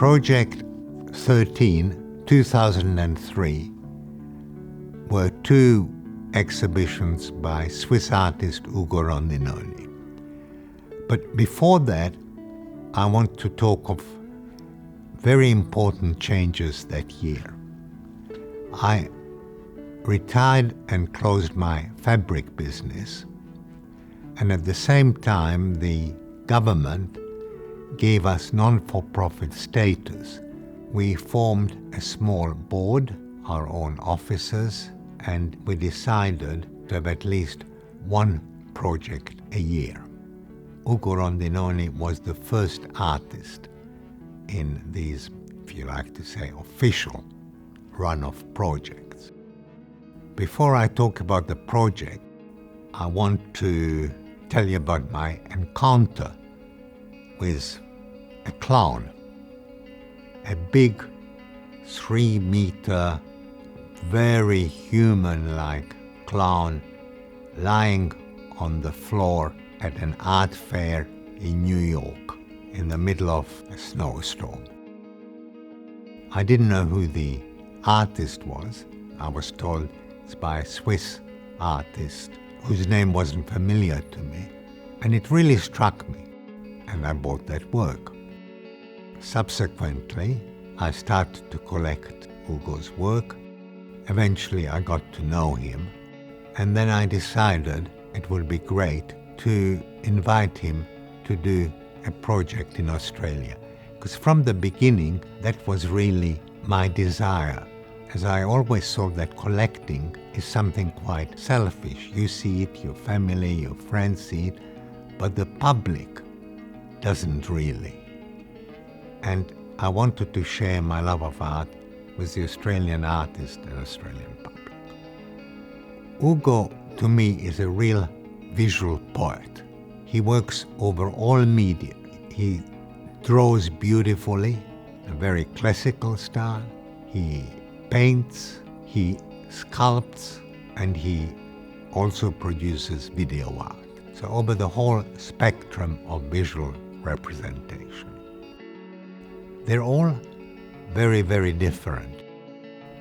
Project 13, 2003, were two exhibitions by Swiss artist Ugo Rondinone. But before that, I want to talk of very important changes that year. I retired and closed my fabric business, and at the same time the government gave us non-for-profit status. We formed a small board, our own officers, and we decided to have at least one project a year. Ugo Rondinone was the first artist in these, if you like to say, official run of projects. Before I talk about the project, I want to tell you about my encounter with a clown, a big 3-meter, very human-like clown lying on the floor at an art fair in New York in the middle of a snowstorm. I didn't know who the artist was. I was told it's by a Swiss artist whose name wasn't familiar to me, and it really struck me, and I bought that work. Subsequently, I started to collect Ugo's work. Eventually, I got to know him, and then I decided it would be great to invite him to do a project in Australia, because from the beginning, that was really my desire, as I always saw that collecting is something quite selfish. You see it, your family, your friends see it, but the public doesn't really. And I wanted to share my love of art with the Australian artist and Australian public. Ugo, to me, is a real visual poet. He works over all media. He draws beautifully, a very classical style. He paints, he sculpts, and he also produces video art. So over the whole spectrum of visual representation. They're all very, very different.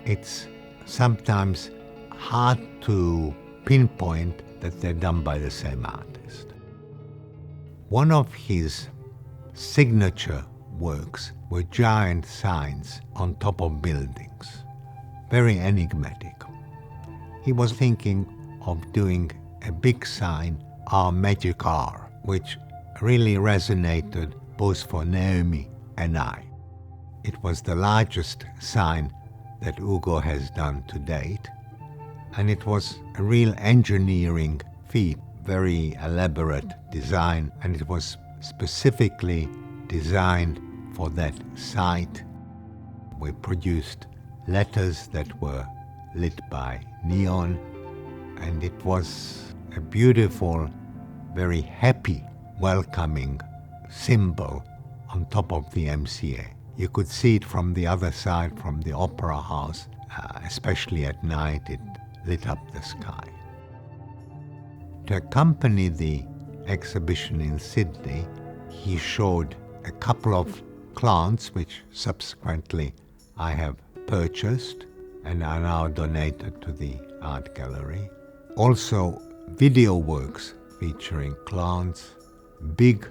It's sometimes hard to pinpoint that they're done by the same artist. One of his signature works were giant signs on top of buildings, very enigmatic. He was thinking of doing a big sign, Our Magic Hour, which really resonated both for Naomi and I. It was the largest sign that Ugo has done to date, and it was a real engineering feat, very elaborate design, and it was specifically designed for that site. We produced letters that were lit by neon, and it was a beautiful, very happy, welcoming symbol on top of the MCA. You could see it from the other side, from the Opera House, especially at night. It lit up the sky. To accompany the exhibition in Sydney, he showed a couple of clowns, which subsequently I have purchased and are now donated to the art gallery. Also, video works featuring clowns, big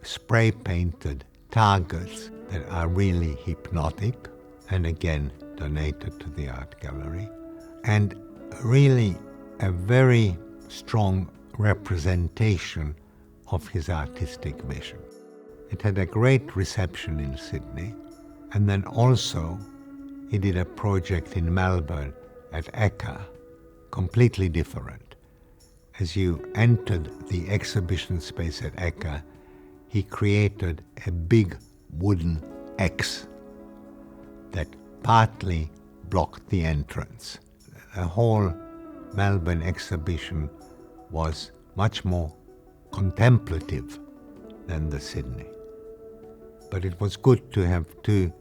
spray-painted targets that are really hypnotic, and again donated to the art gallery, and really a very strong representation of his artistic vision. It had a great reception in Sydney, and then also he did a project in Melbourne at Eka, completely different. As you entered the exhibition space at Eka, he created a big wooden X that partly blocked the entrance. The whole Melbourne exhibition was much more contemplative than the Sydney. But it was good to have two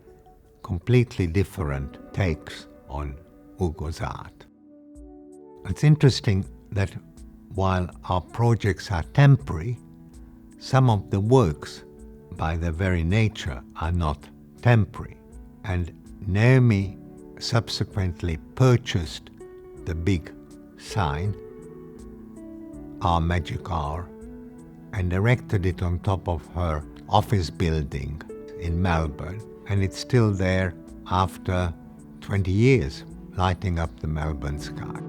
completely different takes on Ugo's art. It's interesting that while our projects are temporary, some of the works, by their very nature, are not temporary. And Naomi subsequently purchased the big sign, Our Magic Hour, and erected it on top of her office building in Melbourne. And it's still there after 20 years, lighting up the Melbourne sky.